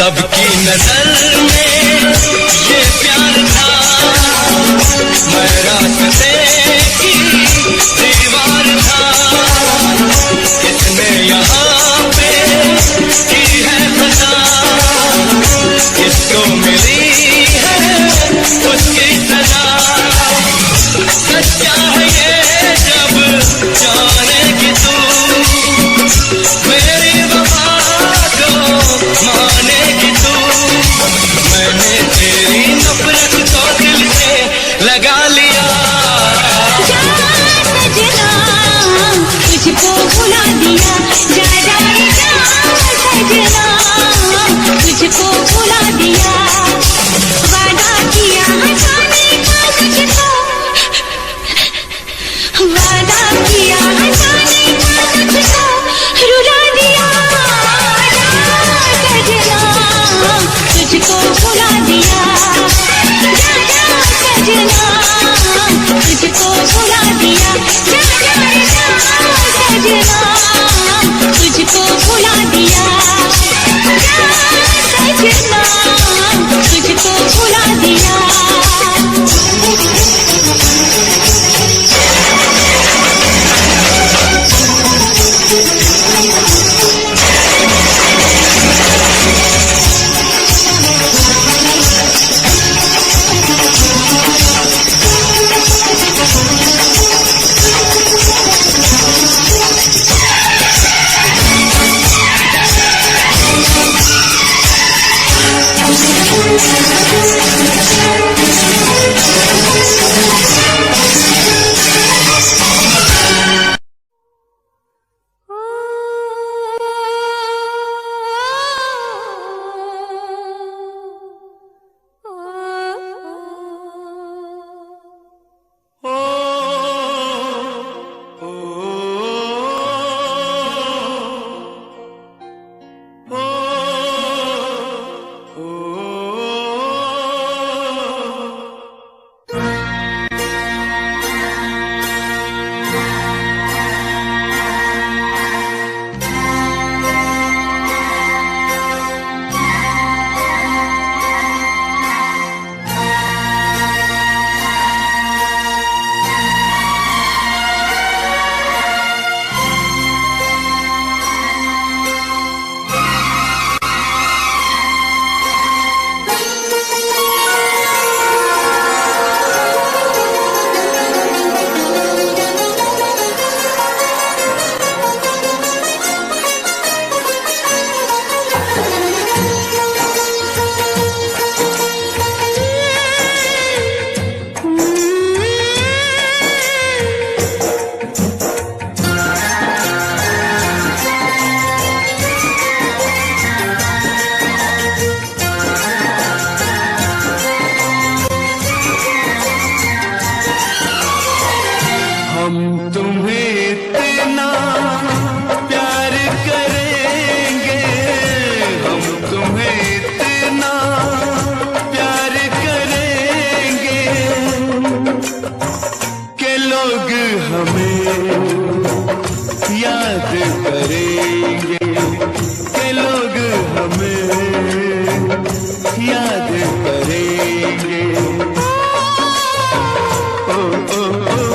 सबकी नजर में ये प्यार था, मैं रास्ते की दीवार था, इसने यहाँ पे की है खता, इसको मिली है उसकी सजा। सच्चा है ये जब जानेगी तू, मेरी वफा को मानेगी तू। मैंने तेरी नफरत को दिल से लगा लिया। तुझको भुला दिया, जा जा सजना, तुझको भुला दिया। वादा किया हंसाने का मुझको, वादा किया हंसाने का मुझको रुला दिया। सजना तुझको भुला दिया, जा जा सजना, तुझको भुला दिया। जा जा सजना, तुझको भुला दिया। हम तुम्हें इतना प्यार करेंगे, हम तुम्हें इतना प्यार करेंगे कि लोग हमें याद करेंगे, कि लोग हमें याद करेंगे। ओ ओ ओ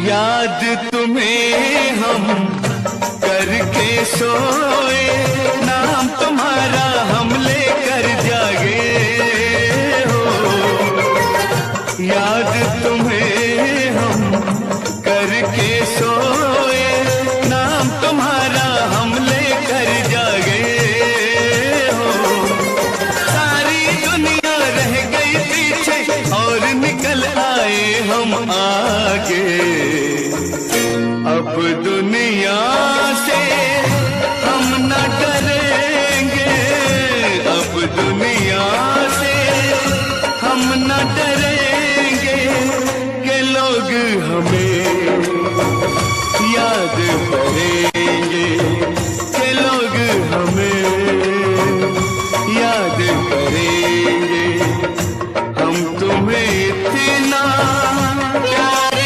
याद तुम्हें हम करके सोए, नाम तुम्हारा हम लेकर जागे हो। याद तुम्हें हम करके सोए, नाम तुम्हारा हम लेकर जागे हो। सारी दुनिया रह गई पीछे और निकल आए हम आगे। अब दुनिया से हम न डरेंगे, अब दुनिया से हम न डरेंगे कि लोग हमें याद करेंगे, कि लोग हमें याद करेंगे। हम तुम्हें इतना प्यार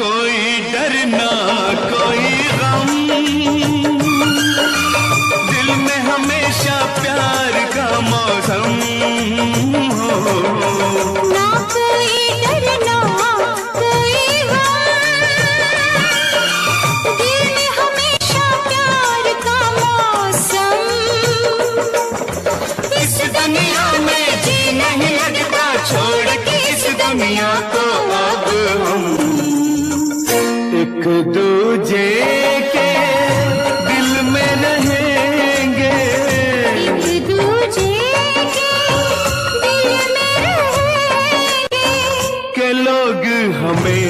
कोई डर ना कोई गम, दिल में हमेशा प्यार का मौसम हो। ना कोई डर ना कोई गम, दिल में हमेशा प्यार का मौसम। इस दुनिया में जी नहीं लगता, छोड़ के इस दुनिया को अब हम एक दूजे के दिल में रहेंगे, एक दूजे के दिल में रहेंगे कि लोग हमें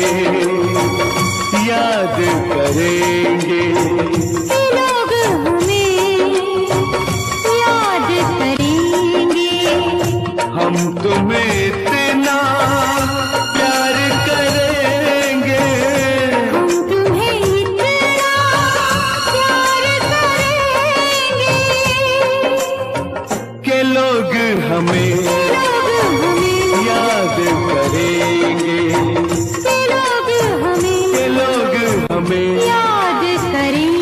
याद करेंगे, कि लोग हमें याद करेंगे। हम तुम्हें इतना प्यार करेंगे, हम तुम्हें इतना प्यार करेंगे कि लोग हमें याद करेंगे, कि लोग हमें याद करेंगे।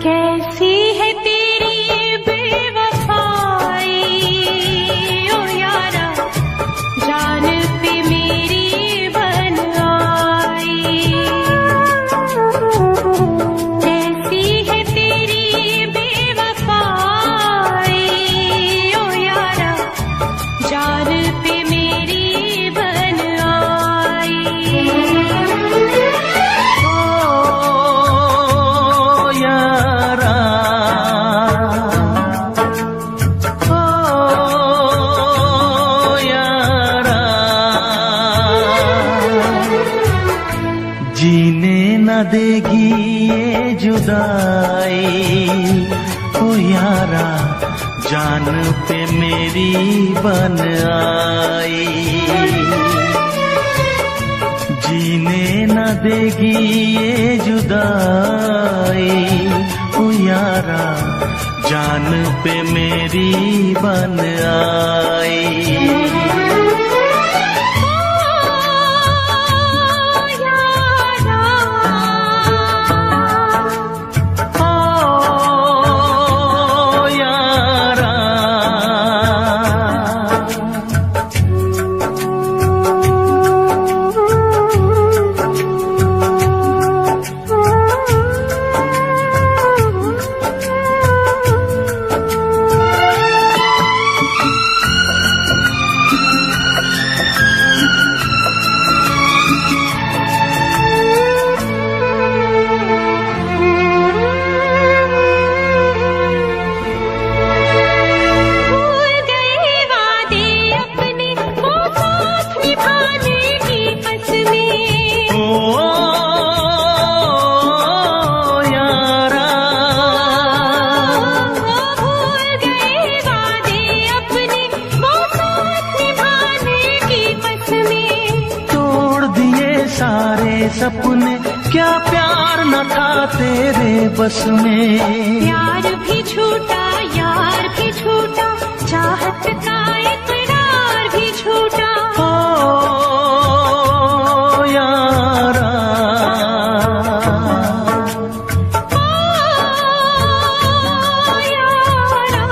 कैसी है तेरी बेवफाई ओ यारा, जान पे मेरी बन आई। कैसी है तेरी बेवफाई ओ यारा, जान पे मेरी बन आई। जीने न देगी ये जुदाई ओ यारा, जान पे मेरी बन आई। जीने न देगी ये जुदाई ओ यारा, जान पे मेरी बन आई। सपने क्या प्यार न था तेरे बस में। प्यार भी छूटा, यार भी छूटा, चाहत का इकरार भी छूटा। ओ यारा, ओ यारा।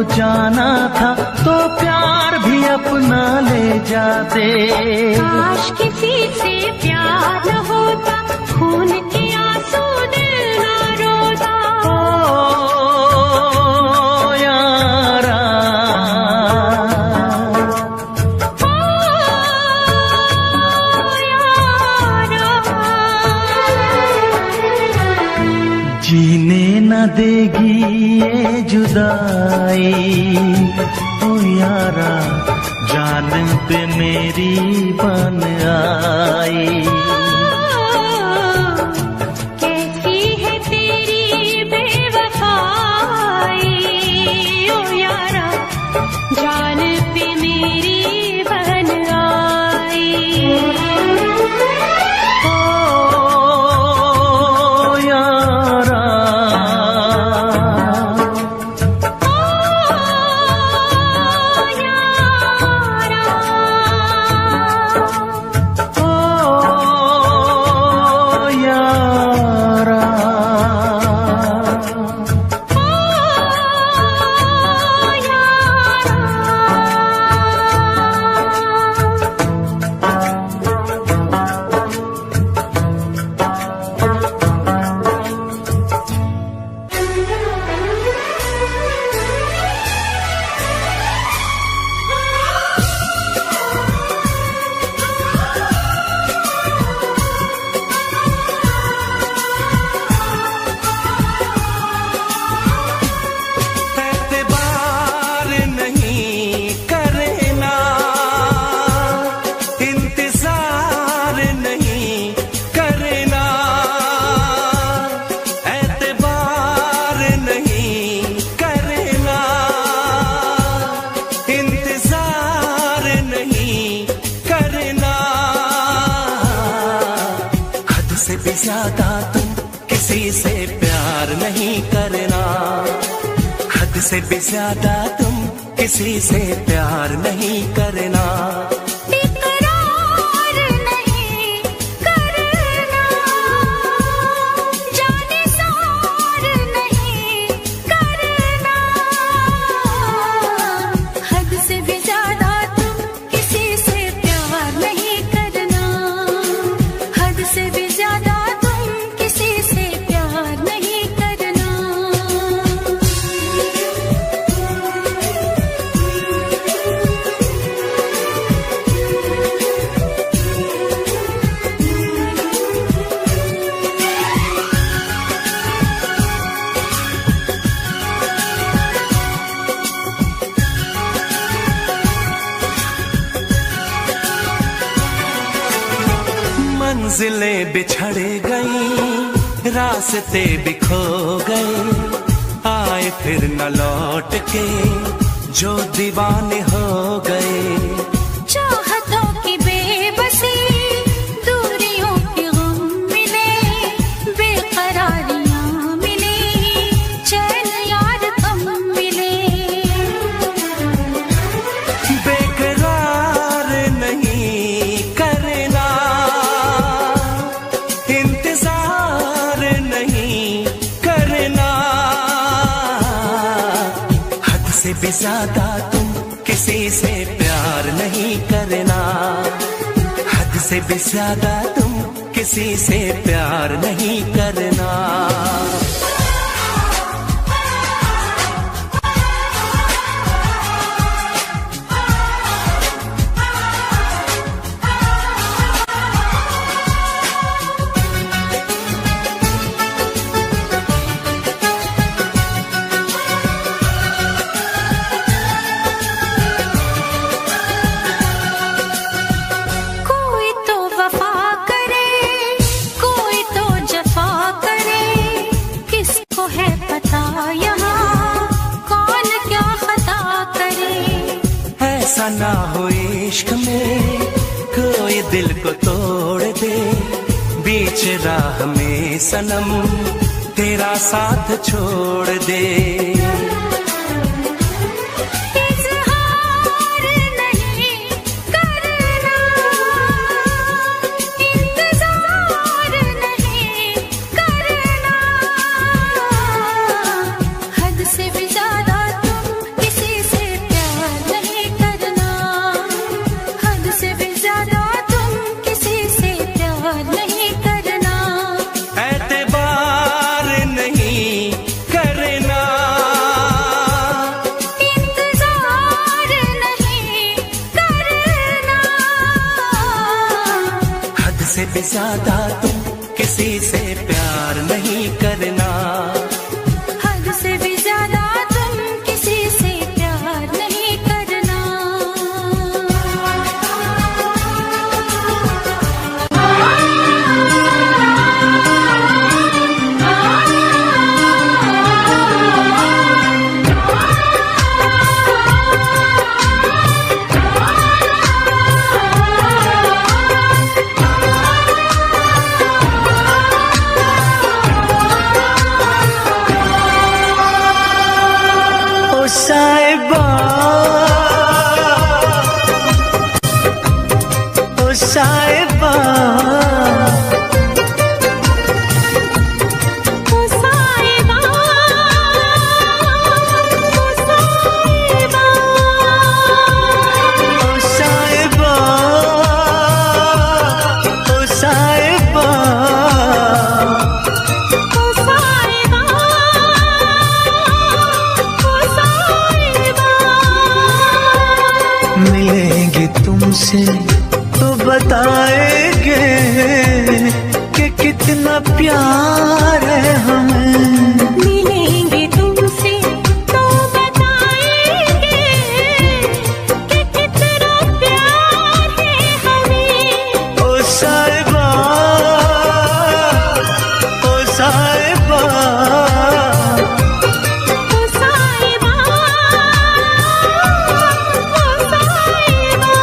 जाना था तो प्यार भी अपना ले जाते। काश किसी से प्यार न होता, खून के आंसू दिल न रोता। ओ यारा, जीने न देगी ये जुदाई, ओ यारा जान पे मेरी बन आई। कैसी है तेरी बेवफाई, ओ यारा जान पे मेरी बन आई। ज्यादा तुम किसी से प्यार नहीं करना, हद से भी ज्यादा तुम किसी से प्यार नहीं करना। मंजिलें बिछड़ गई, रास्ते बिखो गए, आए फिर न लौट के जो दीवाने हो गए। चाहतों की बेबसी, दूरियों के गम मिले, बेकरारियां मिली, चैन यार कम मिले। बेकरार नहीं करना, इंतजार नहीं करना, हद से भी ज्यादा तुम किसी से प्यार नहीं करना, हद से भी ज्यादा तुम किसी से प्यार नहीं करना। ऐसा ना हो इश्क में कोई दिल को तोड़ दे, बीच राह में सनम तेरा साथ छोड़ दे। से भी ज्यादा तुम किसी किसी से प्यार नहीं करना। हद से भी ज्यादा तुम किसी से प्यार नहीं करना। साहिबा ओ साहिबा ओ साहिबा ओ साहिबा ओ साहिबा ओ साहिबा मिलेंगे तुमसे तो बताएंगे कि कितना प्यार है हमें। मिलेंगे तुमसे तो बताएंगे कि कितना प्यार है हमें। ओ साहिबा ओ साहिबा ओ साहिबा ओ साहिबा।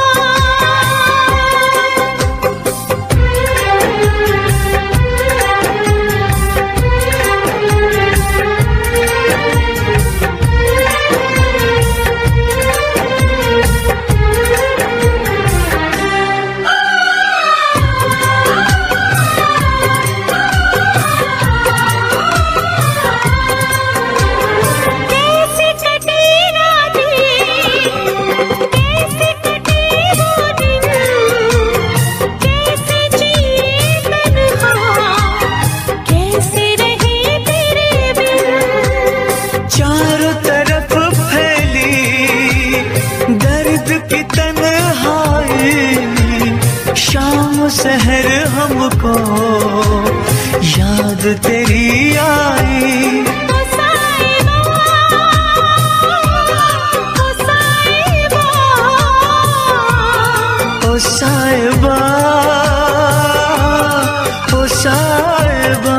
कैसे कटे रातें, कैसे कटे वो दिन, कैसे जिए तन्हा, कैसे रहे तेरे बिन। चारों तरफ फैली दर्द की तन्हाई, शाम सहर हमको याद तेरी आई। ओ साहिबा ओ साहिबा ओ साहिबा ओ साहिबा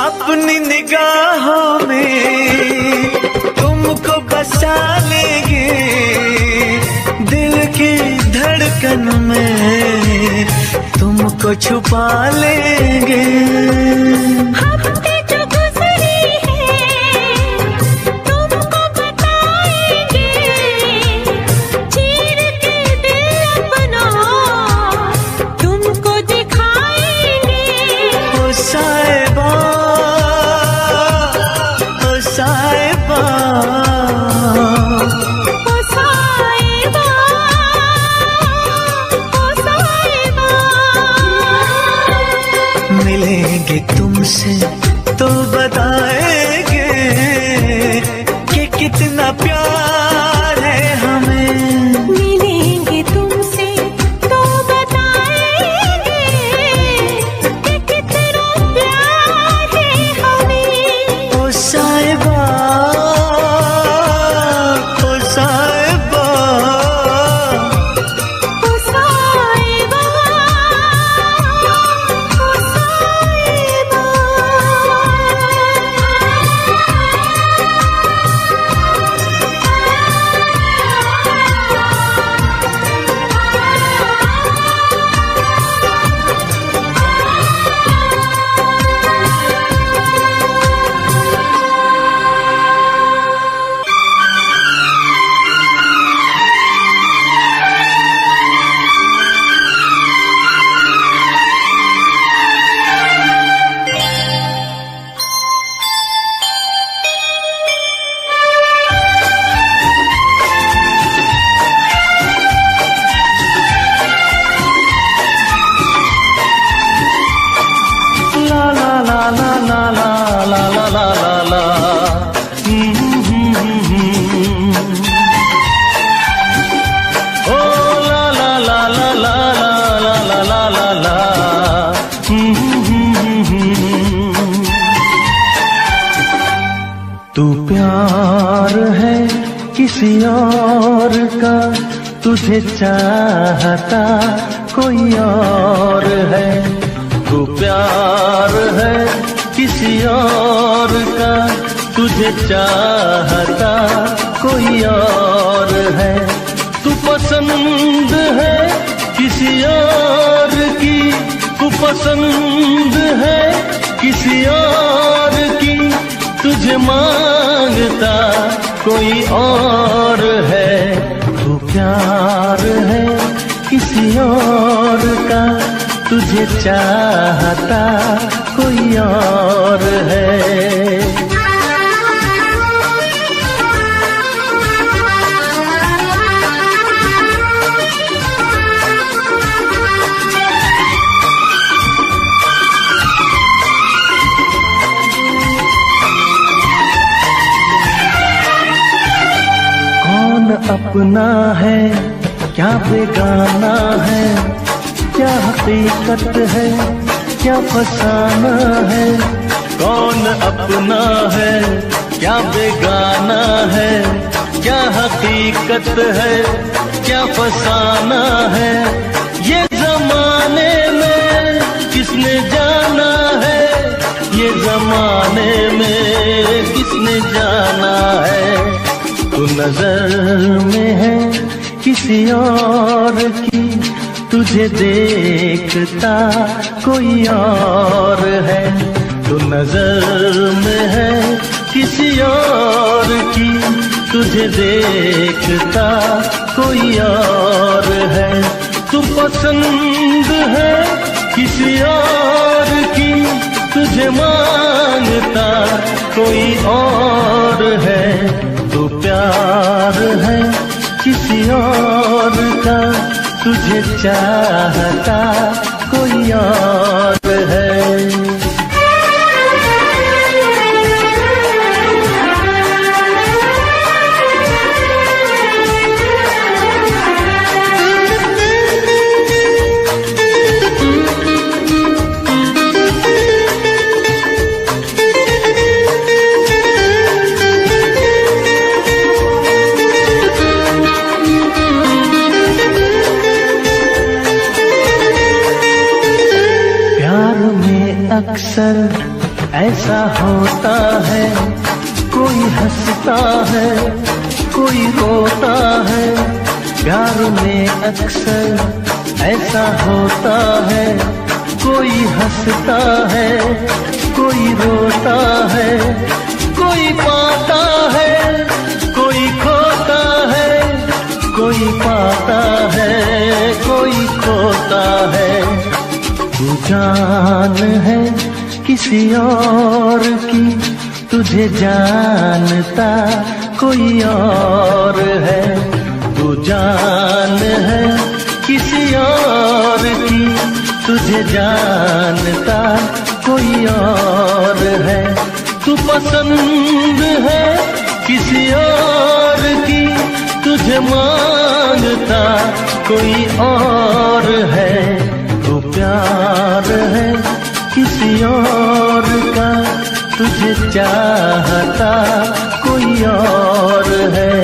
अपनी निगाहों में तुमको बसा लेंगे, दिल की धड़कन में तुमको छुपा लेंगे। हफ्ते जो गुजरी है तुमको बताएंगे, चीर के दिल अपना तुमको दिखाएंगे। ओ साहिबा ओ साहिबा ओ साहिबा ओ साहिबा। मिलेंगे तुमसे तो बताएंगे कि कितना प्यार है हमें। मिलेंगे तुमसे तो बताएंगे कि कितना प्यार है हमें। ओ साहिबा ओ साहिबा ओ साहिबा ओ साहिबा। किसी और का तुझे चाहता कोई और है। तू प्यार है किसी और का तुझे चाहता कोई और है। तू पसंद है किसी और की, तू पसंद है किसी और की, तुझे मांगता कोई और है। तू प्यार है किसी और का तुझे चाहता कोई और है। कौन अपना है क्या बेगाना है, क्या हकीकत है क्या फसाना है। कौन अपना है क्या बेगाना है, क्या हकीकत है क्या फसाना है। ये जमाने में किसने जाना है, ये जमाने में किसने जाना है। तू नजर में है किसी और की, तुझे देखता कोई और है। तू नजर में है किसी और की, तुझे देखता कोई और है। तू पसंद है किसी और की, तुझे मांगता कोई और है। तू प्यार है किसी और का तुझे चाहता कोई और है। अक्सर ऐसा होता है, कोई हंसता है कोई रोता है। प्यार में अक्सर ऐसा होता है, कोई हंसता है कोई रोता है। कोई पाता है कोई खोता है, कोई पाता है कोई खोता है। तू जान है किसी और की, तुझे जानता कोई और है। तू जान है किसी और की, तुझे जानता कोई और है। तू पसंद है किसी और की, तुझे मांगता कोई और है। तू प्यार है किसी और का, तुझे चाहता कोई और है।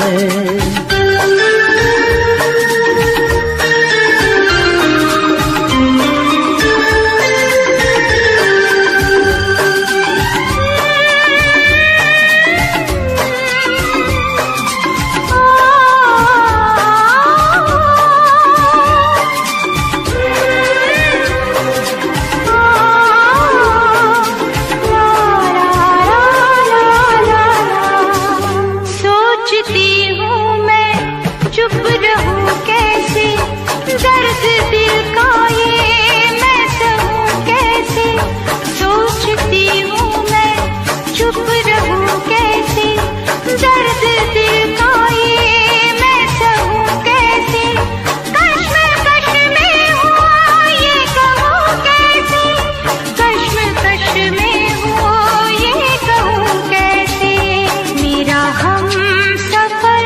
सफर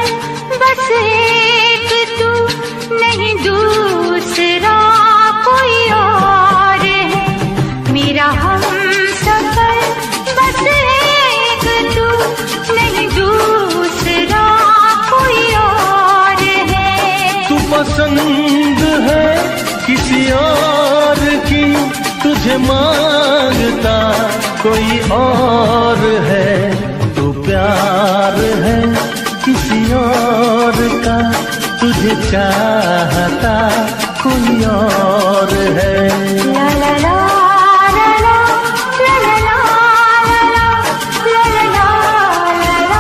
मांगता कोई और है, तो प्यार है किसी और का, तुझे चाहता कोई और है। ला ला ला ला ला ला ला ला ला ला ला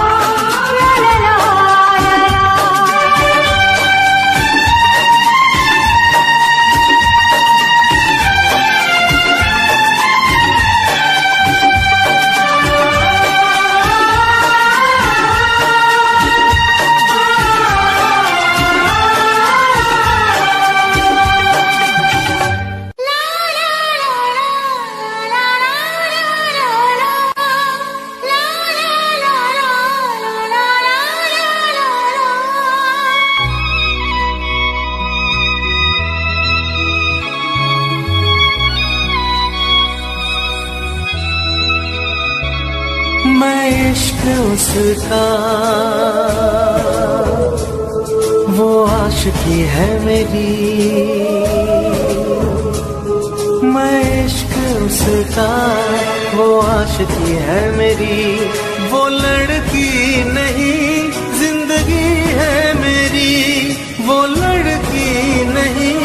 मैं इश्क उसका, वो आशिकी है मेरी। मैं इश्क उसका, वो आशिकी है मेरी। वो लड़की नहीं जिंदगी है मेरी, वो लड़की नहीं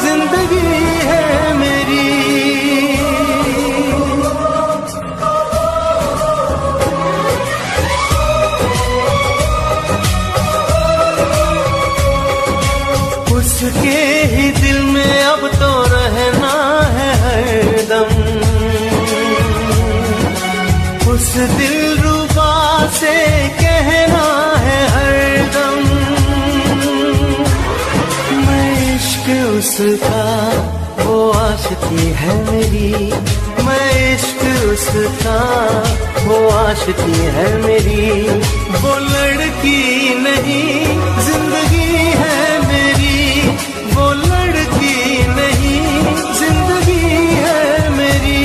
जिंदगी है मेरी। उसके ही दिल में अब तो रहना है हरदम, उस दिलरुबा से कहना है हरदम। मैं इश्क उसका, वो आशिकी है मेरी। मैं इश्क उसका, वो आशिकी है मेरी। वो लड़की नहीं जिंदगी है मेरी, वो लड़की नहीं जिंदगी है मेरी।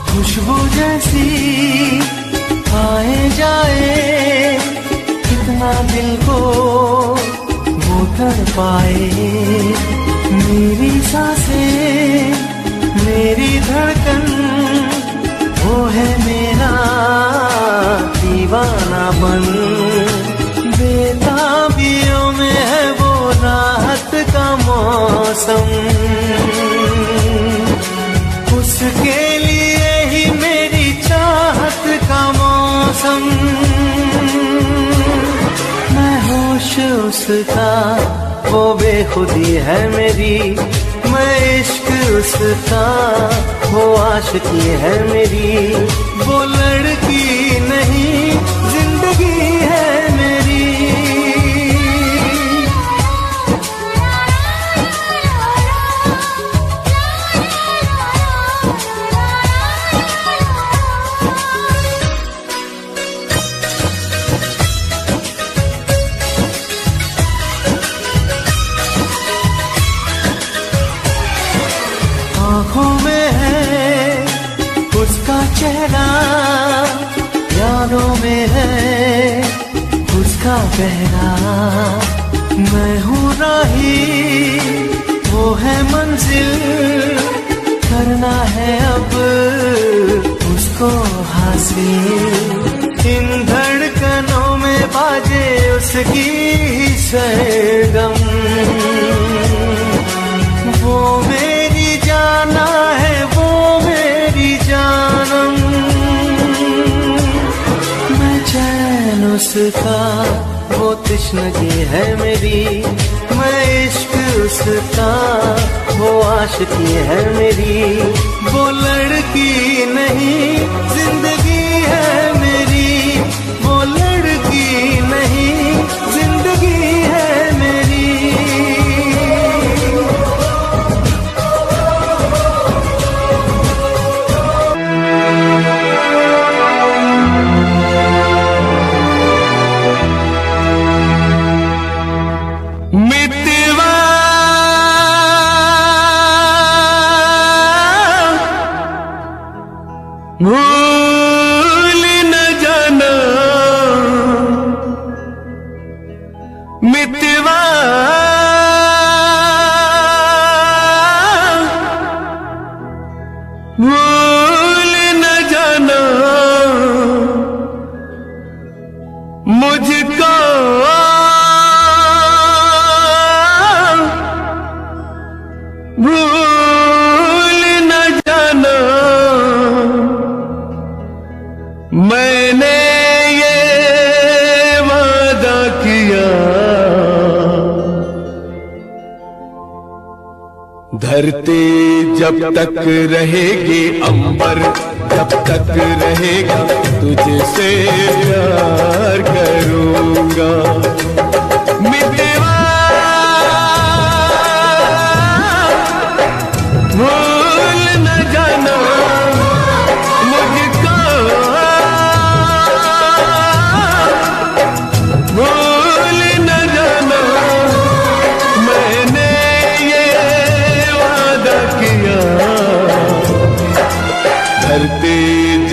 खुशबू जैसी आए जाए, कितना दिल को वो तड़पाए। मेरी सांसें, मेरी धड़कन, वो है मेरा दीवानापन। बेताबियों में है वो राहत का मौसम, उसके लिए ही मेरी चाहत का मौसम। मैं होश उसका, वो बेखुदी है मेरी। मैं इश्क उसका, वो आशिकी है मेरी। वो लड़की नहीं जिंदगी है मेरी। आँखों में है उसका चेहरा, यादों में है उसका पहरा। मैं हूँ राही, वो है मंजिल, करना है अब उसको हासिल। इन धड़कनों में बाजे उसकी ही सरगम, वो मेरी जाना है, वो मेरी जानम। मैं चैन उसका, वो तृष्णगी है मेरी। मैं इश्क उसका, वो आशिकी है मेरी। वो लड़की नहीं जिंदगी है मेरी, वो लड़की नहीं जिंदगी है मेरी। भूल न जाना मितवा भूल न जाना मुझको भूल न जाना मैंने ये वादा किया धरती जब तक रहेगी अंबर जब तक रहेगा तुझसे प्यार करूंगा मितवा भूल न जाना मुझको भूल न जाना मैंने ये वादा किया धरती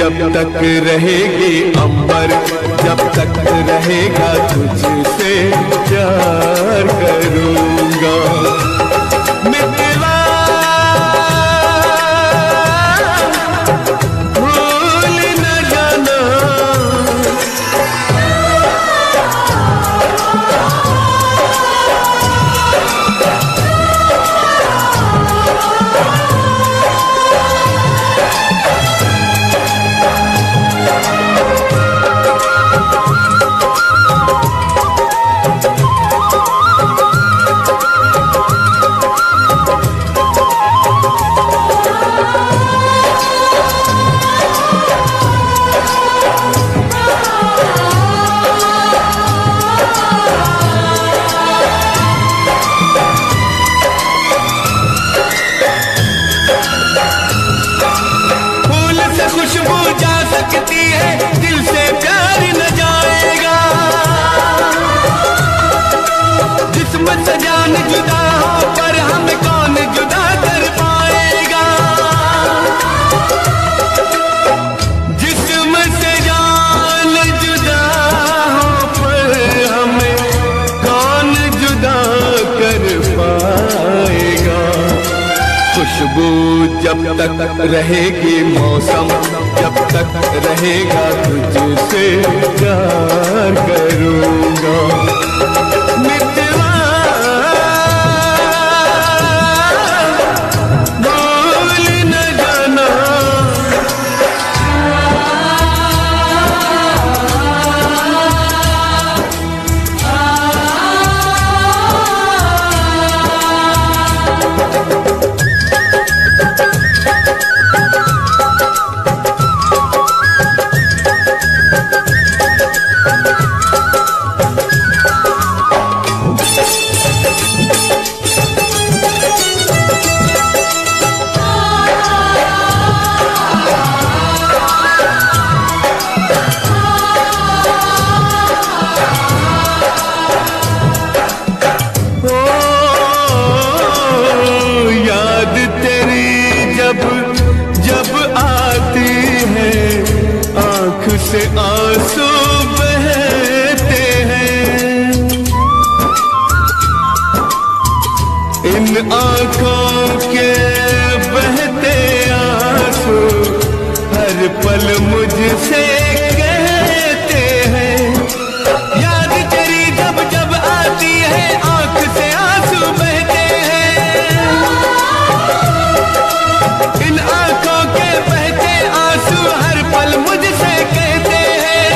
जब तक रहेगी अंबर जब तक रहेगा तुझसे प्यार करूंगा मितवा भूल न जाना खुशबू जा सकती है दिल से प्यार न जाएगा जिस्म से जान जुदा हो पर हम कौन जुदा कर पाएगा जिस्म से जान जुदा हो पर हमें कौन जुदा कर पाएगा खुशबू जब तक रहेगी मौसम जब तक रहेगा तुझसे प्यार करूंगा मितवा भूल न जाना जब आती है आँख से आंसू बहते हैं इन आँखों के बहते आंसू हर पल मुझसे कहते हैं याद तेरी जब जब आती है आँख से आंसू बहते हैं इन आंखों के बहते आंसू हर पल मुझसे कहते हैं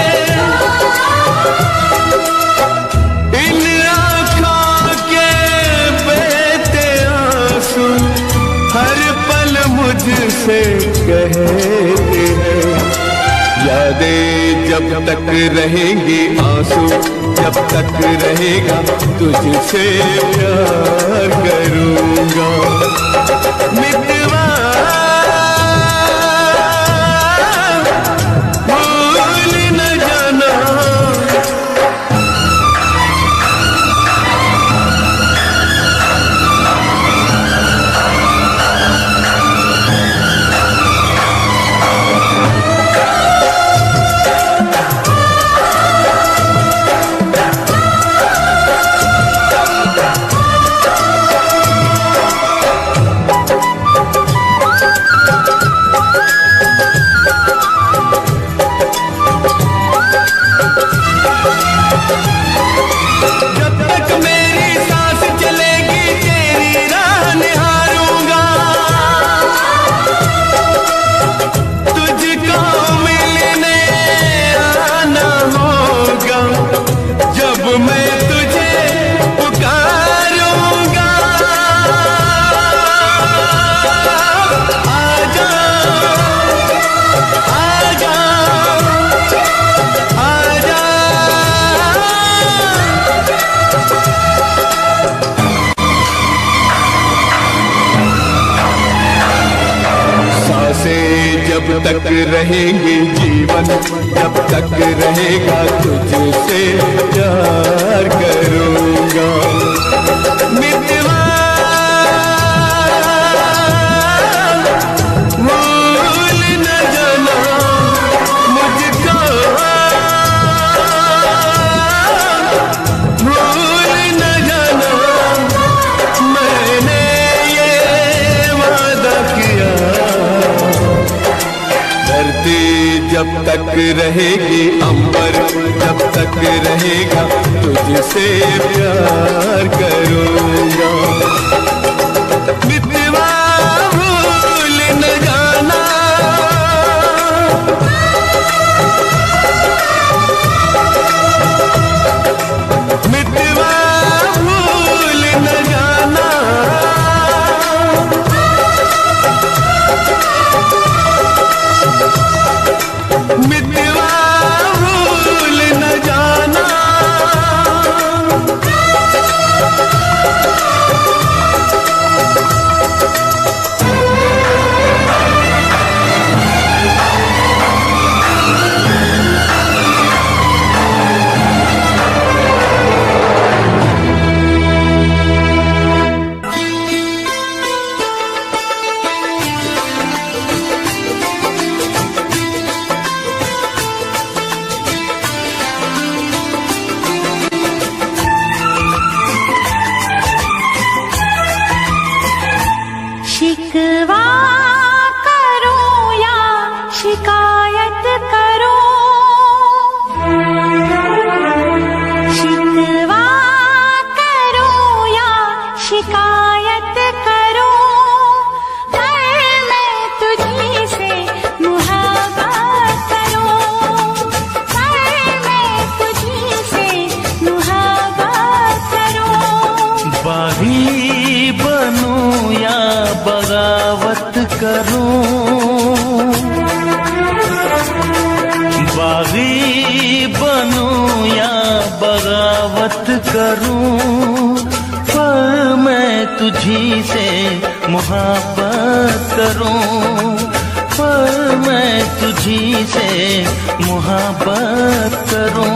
इन आंखों के बहते आंसू हर पल मुझसे कहते हैं यादें जब तक रहेंगी आंसू जब तक रहेगा तुझसे प्यार करूंगा मितवा भूल न जाना रहेंगे जीवन, जब तक रहेगा तुझसे प्यार करूँगा। मितवा भूल न जाना मुझको, भूल न जाना मैंने ये वादा किया। धरती जब तक रहेगी, अंबर जब तक रहेगा तुझसे प्यार करूँगा। मितवा भूल न जाना, मितवा भूल न जाना, मितवा भूल न जाना। शिकवा करो या शिकायत करो, शिकवा करो या शिकायत करो, पर मैं तुझी से मुहब्बत करूं, पर मैं तुझी से मुहब्बत करूं। बागी बनूं या बगावत करूं, बागी बनूं या बगावत करूं, पर मैं तुझी से मुहब्बत करूं, पर मैं तुझी से मुहब्बत करूं।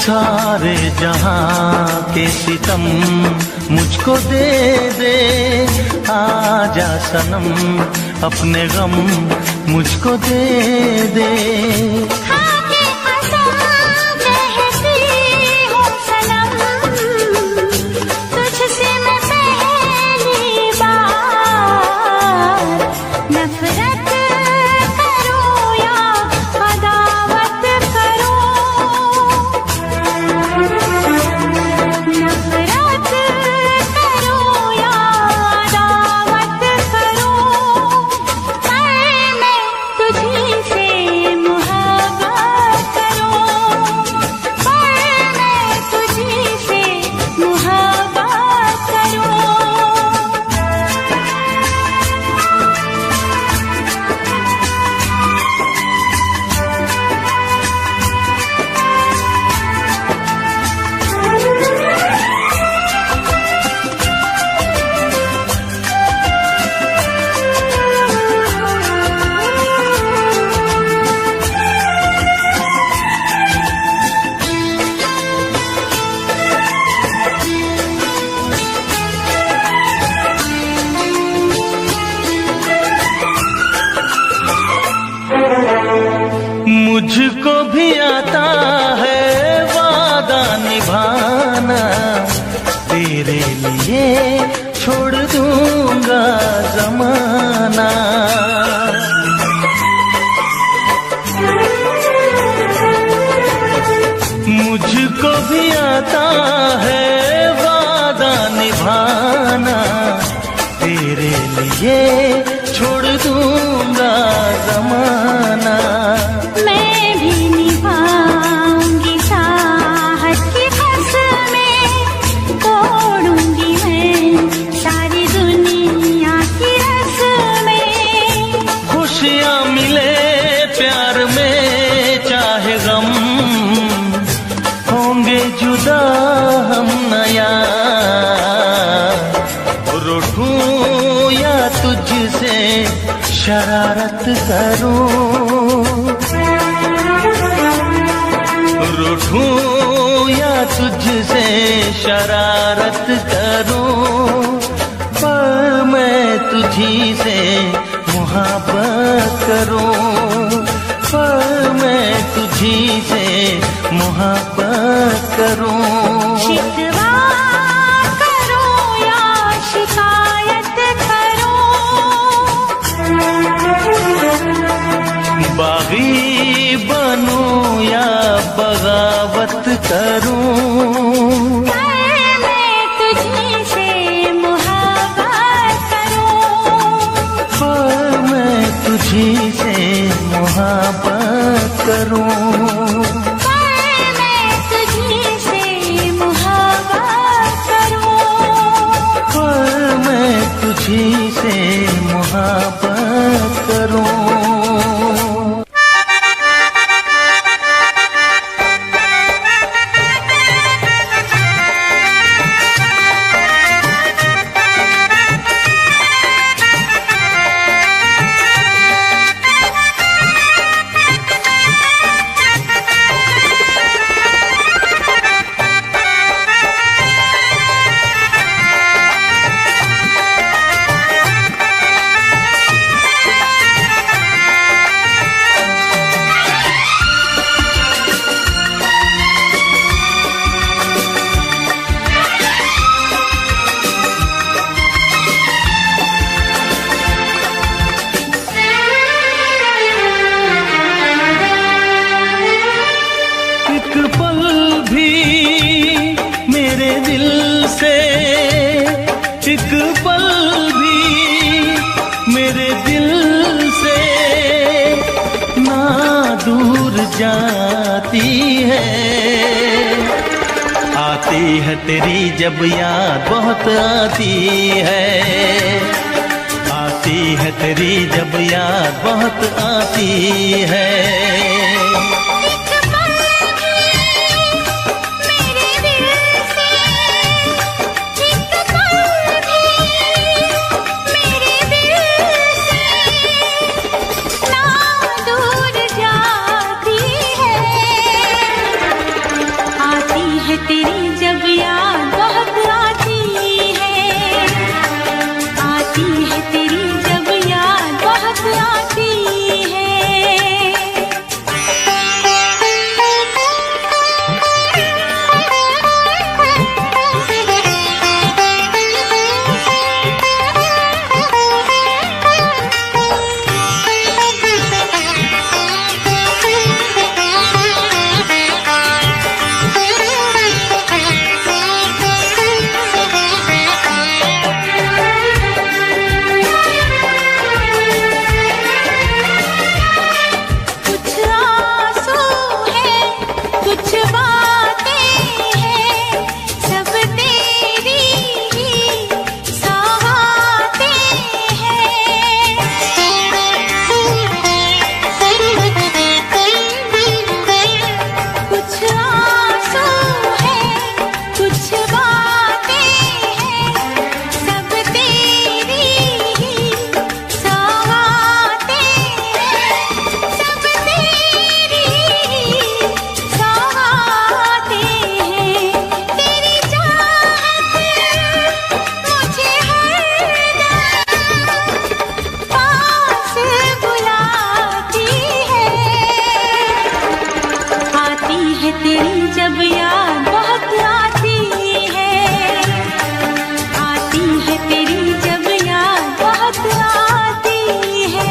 सारे जहां के सितम मुझको दे दे, आजा सनम अपने गम मुझको दे दे। तुझी से मुहब्बत मुझको भी आता है वादा निभाना, तेरे लिए छोड़ दूंगा जमाना। मुझको भी आता है वादा निभाना, तेरे लिए छोड़ दूंगा जमाना। मैं भी निभाऊंगी चाहत की कसमें, तोड़ूंगी मैं सारी दुनिया की रस्में। खुशियाँ मिले प्यार में चाहे गम, होंगे जुदा हम नया। रूठूं या तुझसे शरारत करूं, रूठूं या तुझसे शरारत करूं, पर मैं तुझी से मोहब्बत करूं, पर मैं तुझी से मोहब्बत करूं। शिकवा करो या शिकायत करो, बागी बनूं या बगावत करूं, मैं तुझी से मोहब्बत करूं, पर मैं तुझी से मोहब्बत करूं, मैं तुझी से मोहब्बत करूं, पर मैं तुझी से मोहब्बत करूं। जाती है, आती है तेरी जब याद बहुत आती है, आती है तेरी जब याद बहुत आती है। तेरी जब याद बहुत आती है, आती है तेरी जब याद बहुत आती है। है तेरी जब याद बहुत आती है, आती है तेरी जब याद बहुत आती है।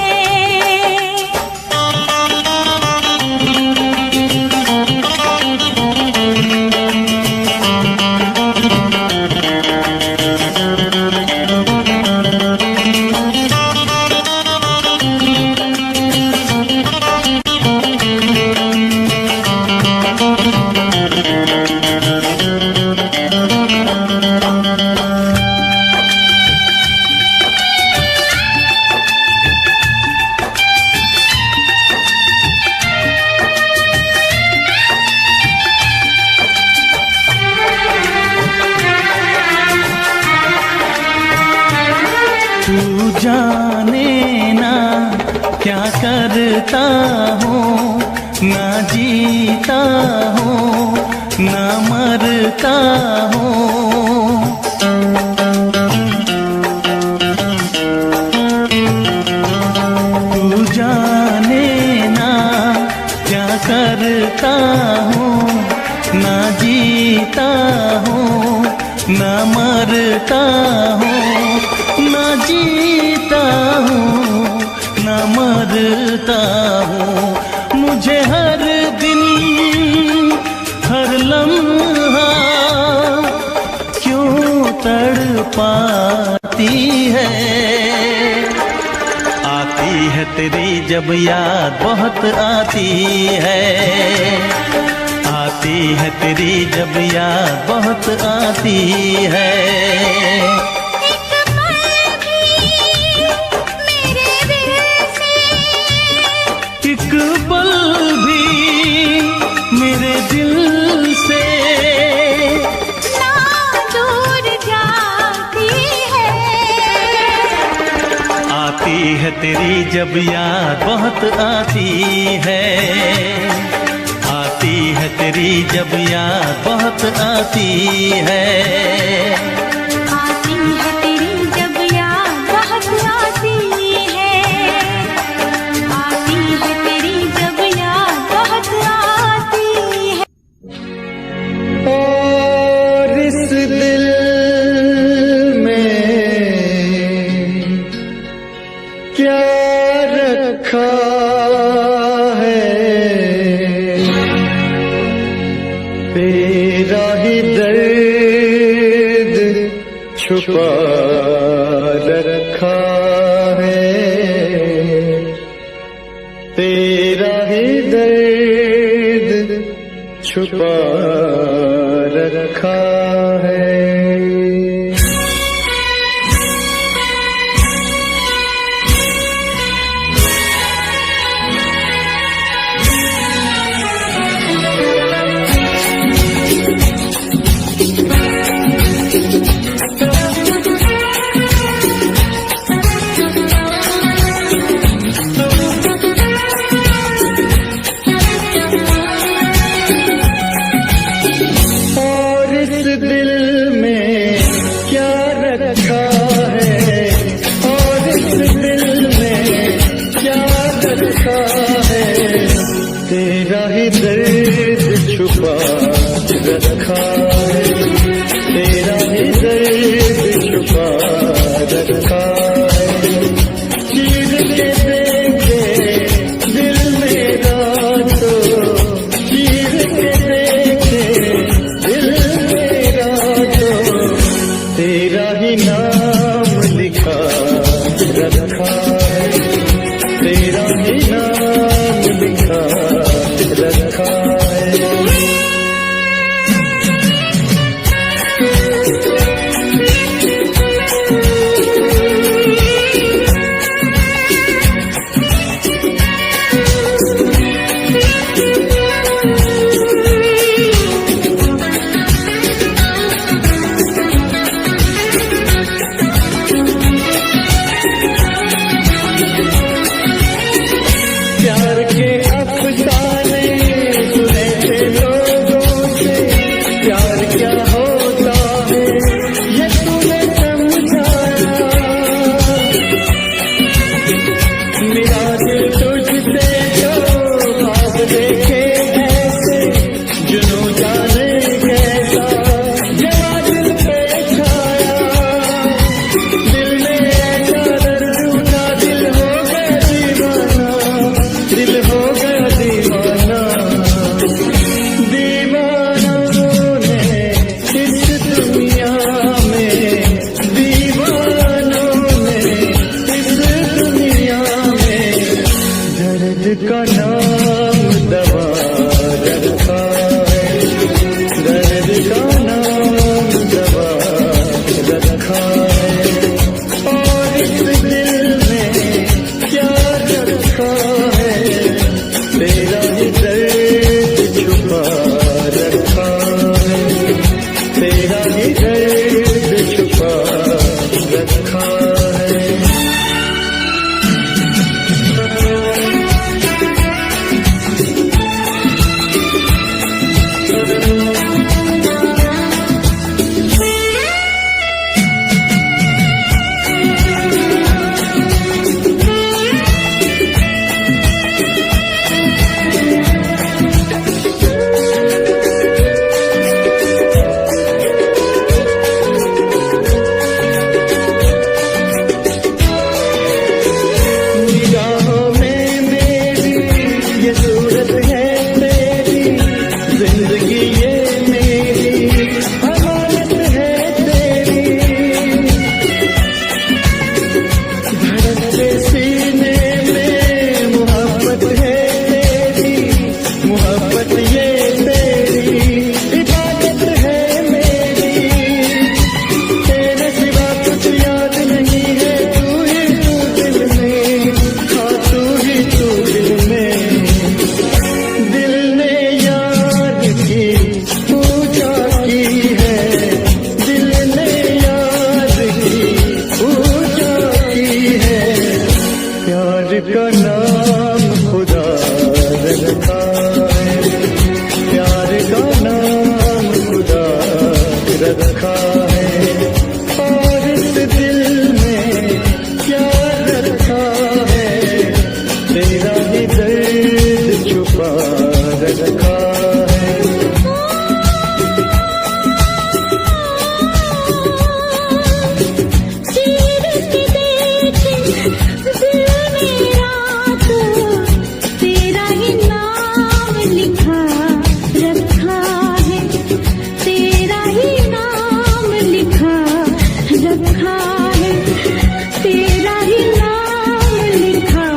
तू जाने ना क्या करता हूँ, ना जीता हूँ ना मरता हूँ। तू जाने ना क्या करता हूँ, ना जीता हूँ ना मरता हूँ, ना जीता हूँ ना मरता हूँ। मुझे हर दिन हर लम्हा क्यों तड़पाती है। आती है तेरी जब याद बहुत आती है, आती है तेरी जब याद बहुत आती है। एक पल भी मेरे दिल से ना दूर जाती है, आती है तेरी जब याद बहुत आती है, आती है तेरी जब याद बहुत आती है। आती है तेरी जब याद बहुत आती है, आती है तेरी जब याद बहुत आती है। और इस दिल में क्या रखा है, तेरा ही दर्द छुपा रखा है, तेरा ही दर्द छुपा रखा है। और इस दिल में क्या रखा है, और इस दिल में क्या रखा है, तेरा ही दर्द छुपा रखा है, तेरा ही दर्द छुपा रखा है। चीर के देखे दिल मेरा तो, चीर के देखे दिल मेरा तो, तेरा ही नाम लिखा रखा है, तेरा ही नाम लिखा रखा है। बस ये तेरी इबादत है मेरी, तेरे सिवा कुछ याद नहीं है, तू ही तू दिल में, हाँ तू ही तू दिल में। दिल ने याद की पूजा की है, दिल ने याद की पूजा की है, प्यार का नाम खुदा रखा है, प्यार का नाम खुदा रखा है, और इस दिल में क्या रखा है, तेरा ही दर्द छुपा रखा है। चीर के देखे दिल मेरा तो तेरा ही नाम लिखा रखा है, तेरा ही नाम लिखा रखा है, तेरा ही नाम लिखा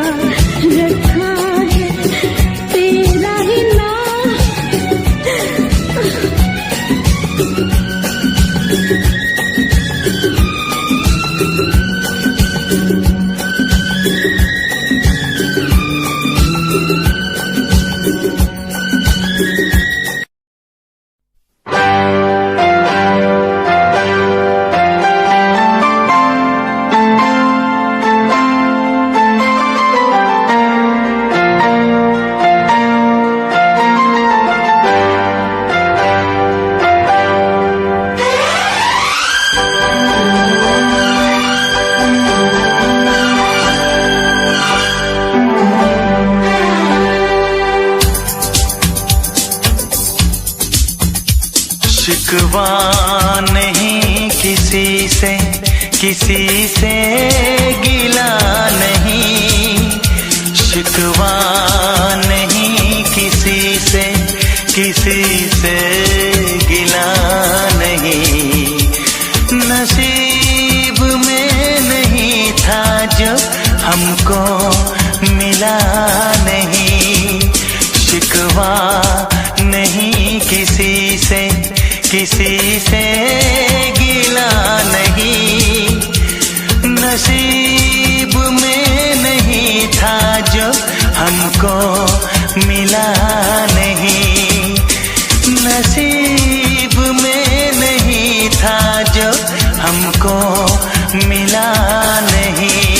रखा है, तेरा ही नाम। शिकवा नहीं किसी से गिला नहीं, शिकवा नहीं किसी से गिला नहीं, नसीब में नहीं था जो हमको मिला नहीं, शिकवा नहीं किसी से गिला नहीं, नसीब में नहीं था जो हमको मिला नहीं, नसीब में नहीं था जो हमको मिला नहीं।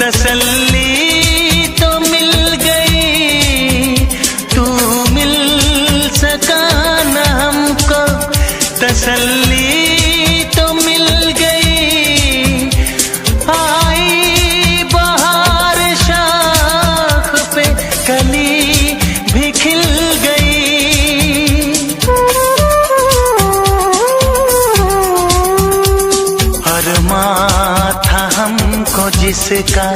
तसल्ली तो मिल गई, तू मिल सका न हमको, तसल्ली तो मिल गई, आई बहार शाख पे कली भी खिल गई, अरमां था हमको जिसका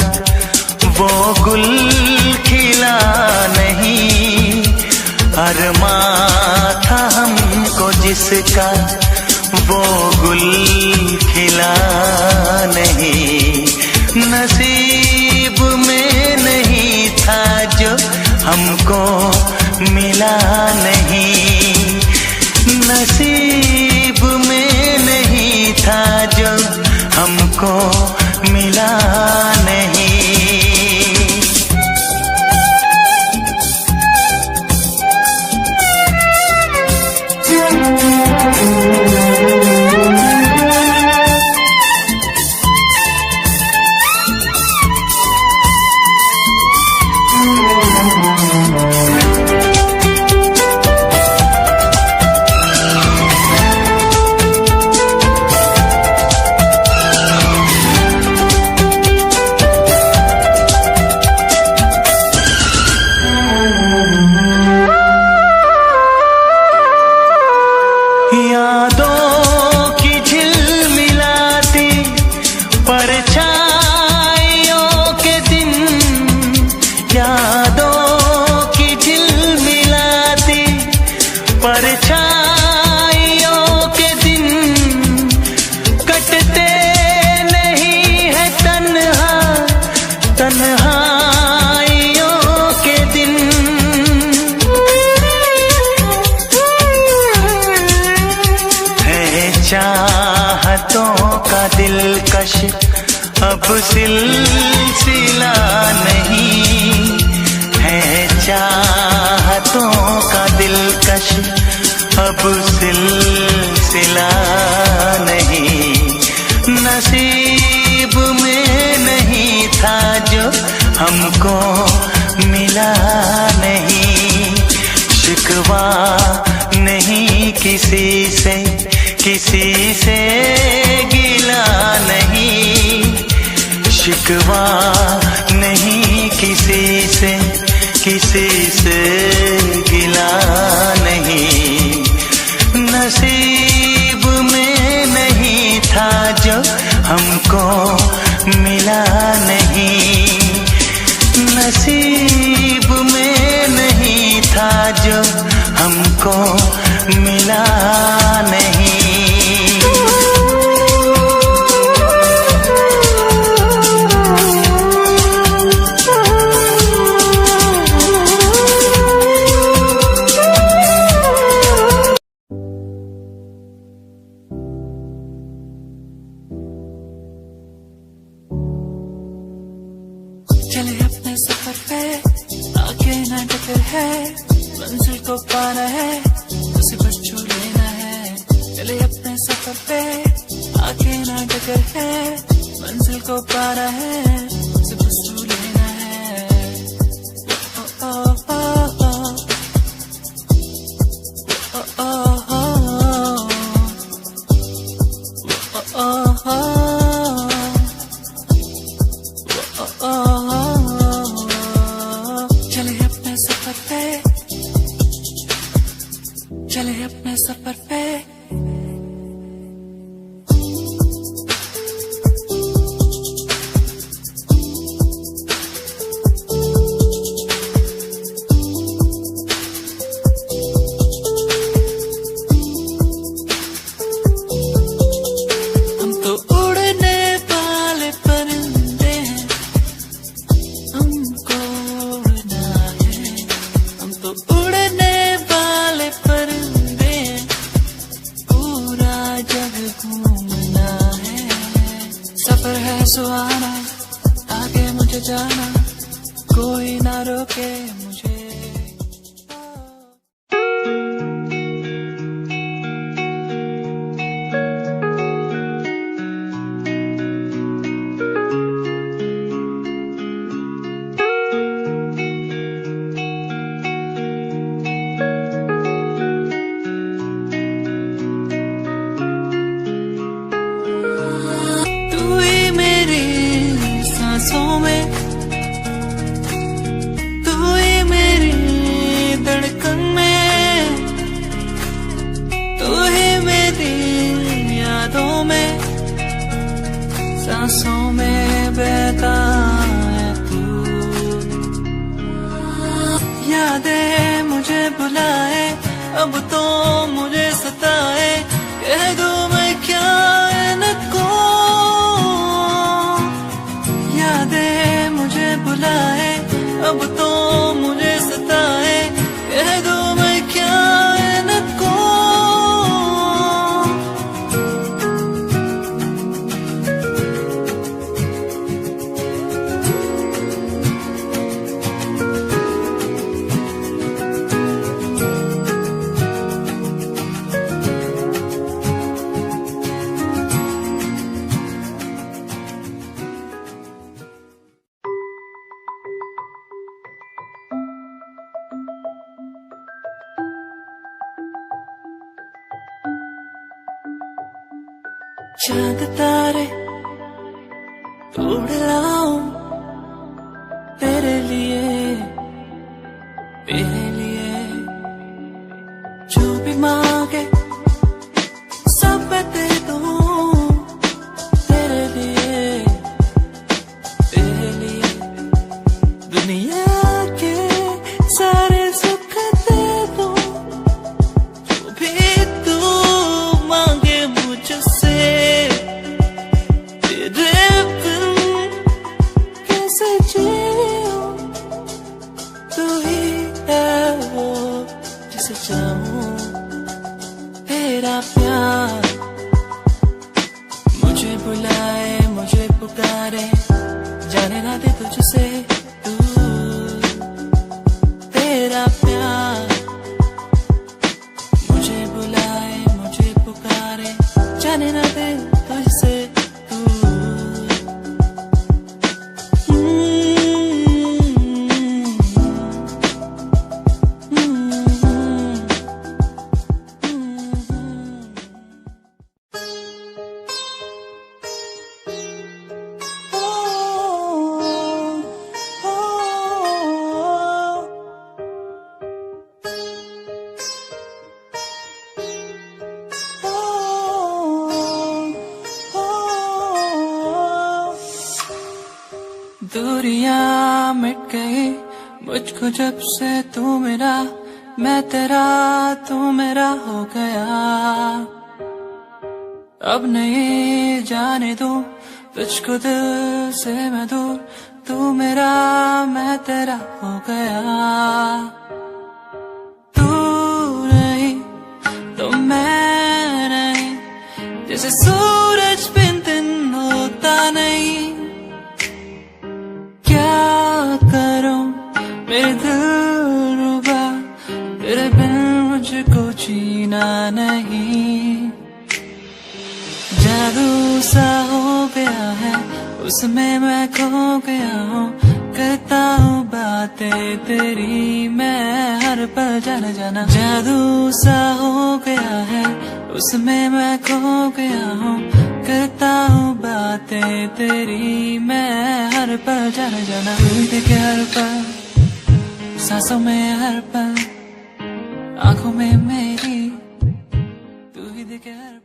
वो गुल खिला नहीं, अरमां था हमको जिसका वो गुल खिला नहीं, नसीब में नहीं था जो हमको मिला नहीं, नसीब में नहीं था जो हमको मिला नहीं। चाहतों का दिलकश अब सिलसिला नहीं है, चाहतों का दिलकश अब सिलसिला नहीं। नसीब में नहीं था जो हमको मिला नहीं, शिकवा नहीं किसी से, किसी से गिला नहीं, शिकवा नहीं किसी से, किसी से गिला नहीं। नसीब में नहीं था जो हमको मिला नहीं, नसीब में नहीं था जो हमको मिला नहीं। चले अपने सफर पे आगे ना टकर है, मंजिल को पाना है उसे बस छू लेना है। चले अपने सफर पे आगे ना टकर है, मंजिल को पाना है उसे बस छू लेना है। ओ ओ ओ ओ ओ ओ ओ चले अपने सफर पे। हम तो उड़ने वाले परिंदे हैं, हमको उड़ना है। हम तो उड़ने वाले परिंदे हैं, पूरा जग घूमना है। सफर है सुहाना, आगे मुझे जाना, कोई ना रोके मुझे। तू ही मेरी सांसों में, तू ही मेरी धड़कन में, तू ही मेरी यादों में, सांसों में बहता है तू। यादें मुझे बुलाए, अब तो मुझे सताए, कह दूं मैं क्या इनको। यादें मुझे बुलाए, अब तो मुझे सताए, कह दूं मैं क्या इनको। चांद तारे तोड़ लाऊं तेरे लिए, तेरे लिए। जो भी मांगे सब मैं दे दूं, तेरे लिए, तेरे लिए। दुनिया के सारे सुख दे दूं, जो भी तू मांगे मुझसे। तेरे बिन कैसे जीऊं, पुकारे, जाने ना दे तुझसे दूर तेरा प्यार। मुझे बुलाए, मुझे पुकारे, जाने ना दे तुझसे दूरियां मिट गई मुझको जब से तू मेरा, मैं तेरा तू मेरा हो गया। अब नहीं जाने दूं तुझको दिल से मैं दूर, तू मेरा मैं तेरा हो गया। तू नहीं तो मैं नहीं, जैसे सूरज बिन दिन होता नहीं। क्या करूं मेरे दिल रुबा, तेरे बिन मुझको जीना नहीं। जादू सा हो गया है उसमें मैं खो गया हूँ, करता हूँ बातें तेरी मैं हर पल जाना जाना। जादू सा हो गया है उसमें मैं खो गया हूँ, करता हूँ बातें तेरी मैं हर पल जाना जाना। तू ही देखे हर पल, सांसों में हर पल, आंखों में मेरी, तू ही देखे हर पल।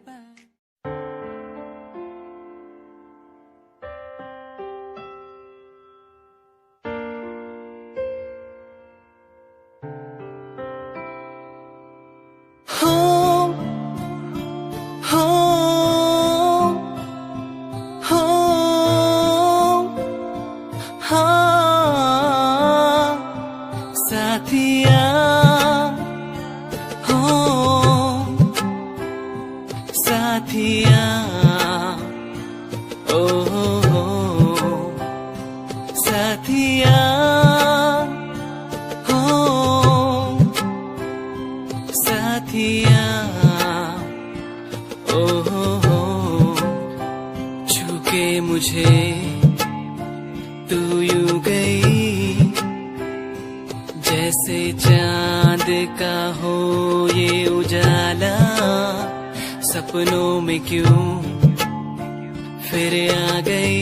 मुझे तू यूं गई जैसे चांद का हो ये उजाला, सपनों में क्यों फिर आ गई।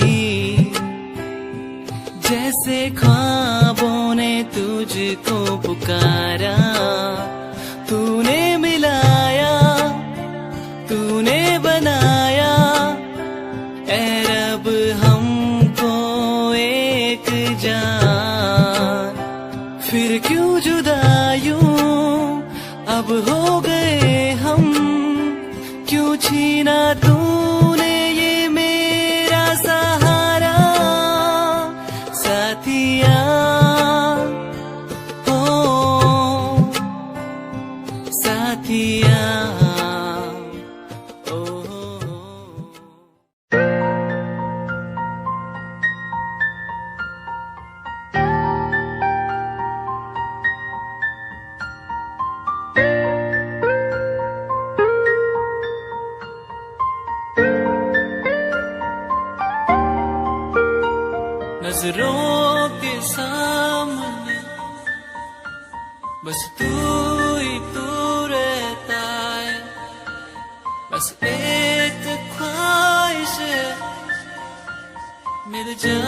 जैसे ख्वाबों ने तुझको पुकारा, तूने मिलाया, तूने बनाया, ऐ रब हमको एक जान। फिर क्यों जुदा यूं अब हो गए हम, क्यों छीना तूने ये मेरा सहारा। साथिया हो साथिया नजरों के सामने बस तू ही तू रहता है। बस एक ख्वाहिश मिल जा